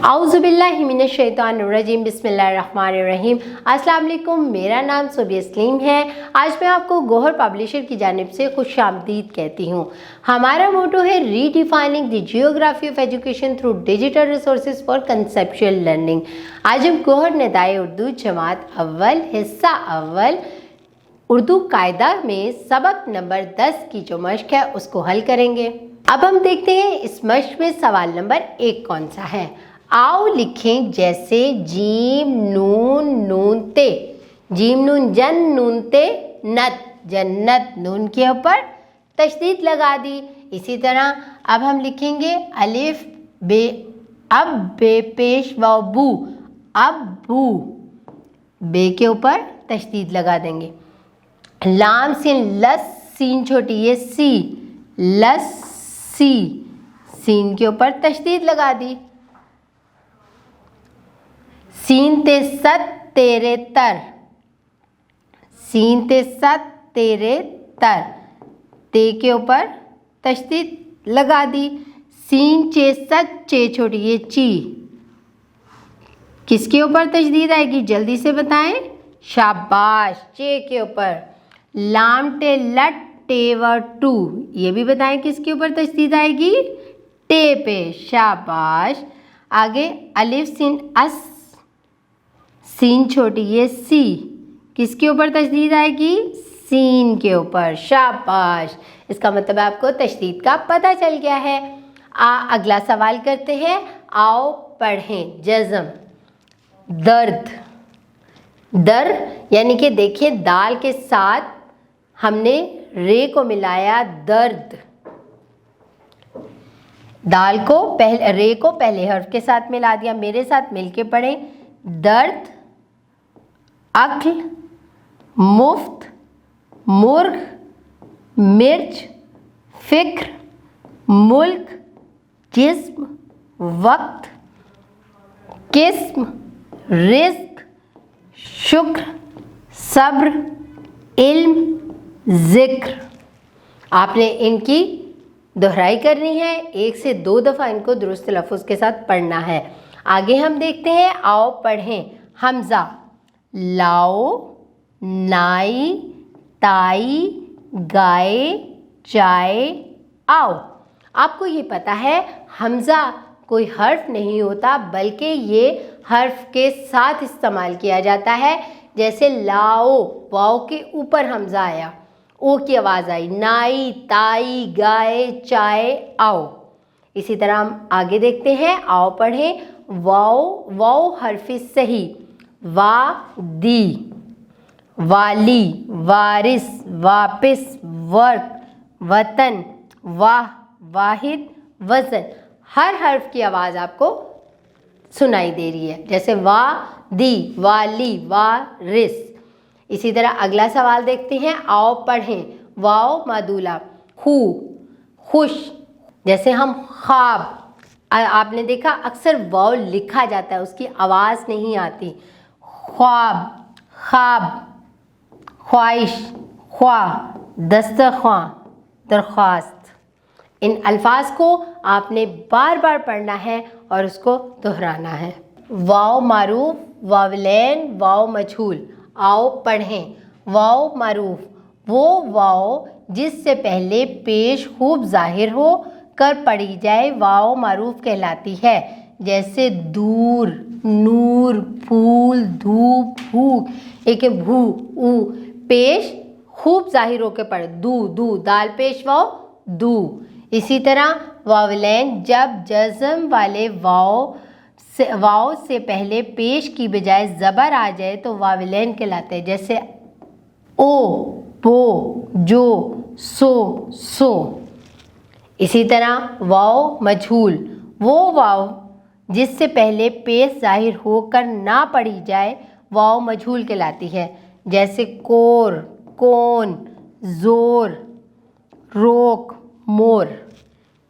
आउज़ुबिल्लाहि मिनश्शैतानिर्रजीम बिस्मिल्लाहिर्रहमानिर्रहीम। अस्सलाम वालेकुम, मेरा नाम सोबिया सलीम है। आज मैं आपको गौहर पब्लिशर की जानिब से खुशामदीद कहती हूँ। हमारा मोटो है redefining the geography of education through digital resources for conceptual learning. आज हम गौहर निदाए उर्दू जमात अव्वल हिस्सा अव्वल उर्दू कायदा में सबक नंबर 10 की जो मश्क है उसको हल करेंगे। अब हम देखते हैं इस मश्क में सवाल नंबर 1 कौन सा है। आओ लिखें जैसे जीम नून नून ते, जीम नून जन नून ते नत, जन्नत, नून के ऊपर तशदीद लगा दी। इसी तरह अब हम लिखेंगे अलिफ बे, अब बे पेश व बू, अब बू, बे के ऊपर तशदीद लगा देंगे। लाम सिन लस, सीन छोटी ये सी, लस्सी, सीन के ऊपर तशदीद लगा दी। सीन ते सत तेरे तर, सीन ते सत तेरे तर, ते के ऊपर तशदीद लगा दी। सीन चे सत चे छोटी ये ची, किसके ऊपर तशदीद आएगी जल्दी से बताएं। शाबाश, चे के ऊपर। लाम टे लट टे व टू, ये भी बताएं किसके ऊपर तशदीद आएगी, टे पे। शाबाश। आगे अलिफ सिन अस, सीन छोटी ये सी, किसके ऊपर तशदीद आएगी, सीन के ऊपर। शाबाश, इसका मतलब आपको तशदीद का पता चल गया है। अगला सवाल करते हैं। आओ पढ़ें जज़म। दर्द, दर यानी कि देखिए दाल के साथ हमने रे को मिलाया, दर्द। दाल को पहले, रे को पहले हर्फ के साथ मिला दिया। मेरे साथ मिलके पढ़ें। दर्द, अक्ल, मुफ्त, मुर्ग, मिर्च, फिक्र, मुल्क, जिस्म, वक्त, किस्म, रिज़्क, शुक्र, सब्र, इल्म, ज़िक्र। आपने इनकी दोहराई करनी है, 1 से 2 दफ़ा इनको दुरुस्त लफ्ज़ के साथ पढ़ना है। आगे हम देखते हैं। आओ पढ़ें। हमज़ा, लाओ, नाई, ताई, गाय, चाय, आओ। आपको ये पता है हमज़ा कोई हर्फ नहीं होता, बल्कि ये हर्फ के साथ इस्तेमाल किया जाता है। जैसे लाओ, वाओ के ऊपर हमज़ा आया, ओ की आवाज़ आई। नाई, ताई, गाय, चाय, आओ। इसी तरह हम आगे देखते हैं। आओ पढ़ें। वाओ, वाओ हर्फ सही। वा दी, वाली, वारिस, वापिस, वर्क, वतन, वाह, वाहिद, वज़न। हर हर्फ की आवाज़ आपको सुनाई दे रही है। जैसे वा दी, वाली, वारिस। इसी तरह अगला सवाल देखते हैं। आओ पढ़ें। वाओ मादूला, खू, खुश। जैसे हम ख्वाब, आपने देखा अक्सर वाओ लिखा जाता है, उसकी आवाज़ नहीं आती। ख्वाब, ख्वाब, ख्वाहिश, ख्वाह, दस्तरख्वां, दरख्वास्त। इन अल्फाज को आपने बार बार पढ़ना है और उसको दोहराना है। वाओ मारूफ, वावलैन, वाओ मजहूल। आओ पढ़ें। वाओ मारूफ, वो वाओ जिससे पहले पेश खूब जाहिर हो कर पढ़ी जाए वाओ मारूफ कहलाती है। जैसे दूर, नूर, फूल, धूप, भूख। एक भू, ऊ, पेश खूब जाहिर होकर पढ़े। दू, दू, दाल पेश वाओ, दू। इसी तरह वावलैन, जब जज़म वाले वाओ से पहले पेश की बजाय ज़बर आ जाए तो वावलैन कहलाते हैं। जैसे ओ, बो, जो, सो। इसी तरह वाओ मजहूल, वो वाओ जिससे पहले पेश जाहिर होकर ना पढ़ी जाए वाओ मजहूल कहलाती है। जैसे कोर, कौन, जोर, रोक, मोर।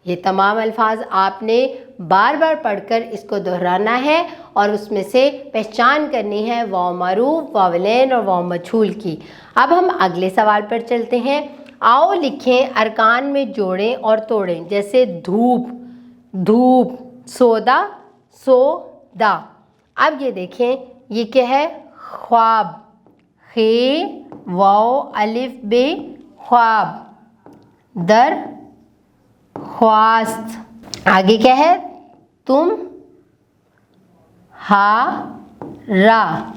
ये तमाम अल्फाज आपने बार बार पढ़कर इसको दोहराना है और उसमें से पहचान करनी है वाओ मारूफ, वावलैन और वाओ मजहूल की। अब हम अगले सवाल पर चलते हैं। आओ लिखें, अरकान में जोड़ें और तोड़ें। जैसे धूप, धूप, सोदा, सोदा। अब ये देखें, ये क्या है? ख्वाब, खे वाओ अलिफ बे ख्वाब। दर ख्वास्त। आगे क्या है? तुम हा रा।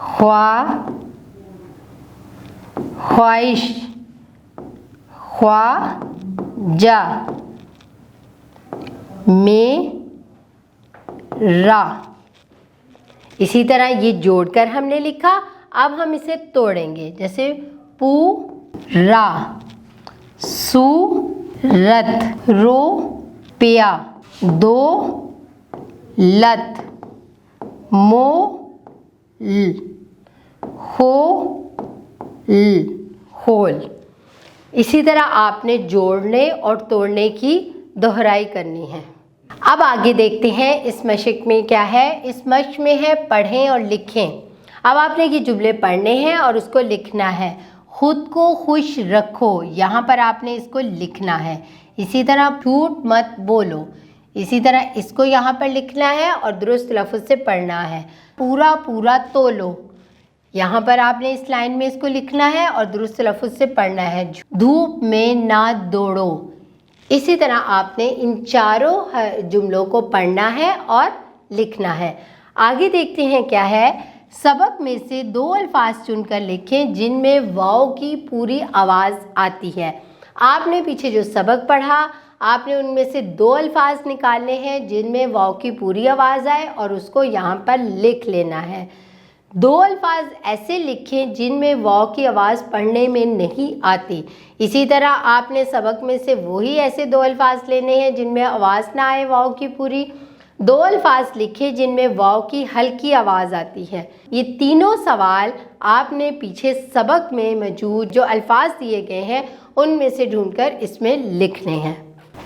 ख्वा ख्वाहिश, ख्वाजा, मेरा। इसी तरह ये जोड़कर हमने लिखा। अब हम इसे तोड़ेंगे, जैसे पूरा, सूरत, रुपया, दो लत, मोल, होल। इसी तरह आपने जोड़ने और तोड़ने की दोहराई करनी है। अब आगे देखते हैं इस मशक में क्या है। इस मशक में है पढ़ें और लिखें। अब आपने ये जुमले पढ़ने हैं और उसको लिखना है। खुद को खुश रखो, यहाँ पर आपने इसको लिखना है। इसी तरह झूठ मत बोलो, इसी तरह इसको यहाँ पर लिखना है और दुरुस्त लफ्ज़ से पढ़ना है। पूरा पूरा तोलो, यहाँ पर आपने इस लाइन में इसको लिखना है और दुरुस्त लफ्ज़ से पढ़ना है। धूप में ना दौड़ो, इसी तरह आपने इन चारों जुमलों को पढ़ना है और लिखना है। आगे देखते हैं क्या है। सबक में से दो अल्फाज चुनकर लिखें जिनमें वाव की पूरी आवाज़ आती है। आपने पीछे जो सबक पढ़ा, आपने उनमें से दो अल्फाज निकालने हैं जिनमें वाव की पूरी आवाज़ आए और उसको यहाँ पर लिख लेना है। दो अल्फाज ऐसे लिखें जिनमें वाव की आवाज़ पढ़ने में नहीं आती। इसी तरह आपने सबक में से वही ऐसे दो अल्फाज लेने हैं जिनमें आवाज़ ना आए वाव की पूरी। दो अल्फाज लिखे जिनमें वाव की हल्की आवाज़ आती है। ये तीनों सवाल आपने पीछे सबक में मौजूद जो अल्फाज दिए गए हैं उनमें से ढूंढकर इसमें लिखने हैं।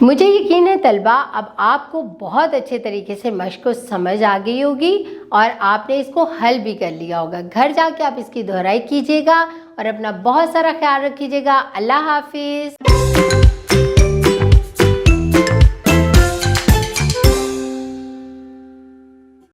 मुझे यकीन है तलबा अब आपको बहुत अच्छे तरीके से मश्क को समझ आ गई होगी और आपने इसको हल भी कर लिया होगा। घर जाके आप इसकी दोहराई कीजिएगा और अपना बहुत सारा ख्याल रखिएगा। अल्लाह हाफिज़।